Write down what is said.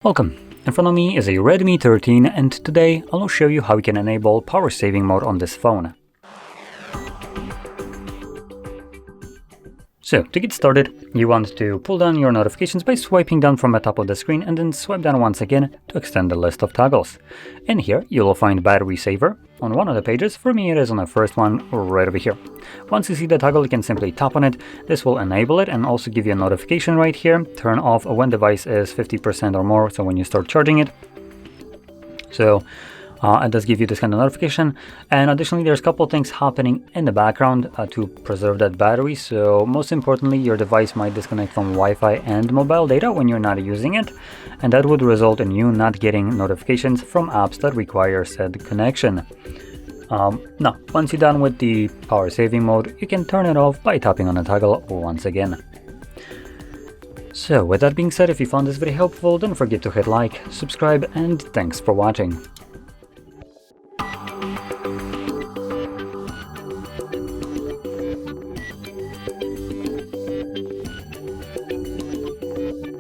Welcome! In front of me is a Redmi 13 and today I'll show you how you can enable power saving mode on this phone. So to get started, you want to pull down your notifications by swiping down from the top of the screen and then swipe down once again to extend the list of toggles. In here you will find battery saver on one of the pages. For me it is on the first one right over here. Once you see the toggle, you can simply tap on it. This will enable it and also give you a notification right here. Turn off when device is 50% or more, so when you start charging it. So it does give you this kind of notification, and additionally there's a couple of things happening in the background to preserve that battery. So most importantly, your device might disconnect from Wi-Fi and mobile data when you're not using it, and that would result in you not getting notifications from apps that require said connection. Now, once you're done with the power saving mode, you can turn it off by tapping on the toggle once again. So with that being said, if you found this video helpful, don't forget to hit like, subscribe, and thanks for watching.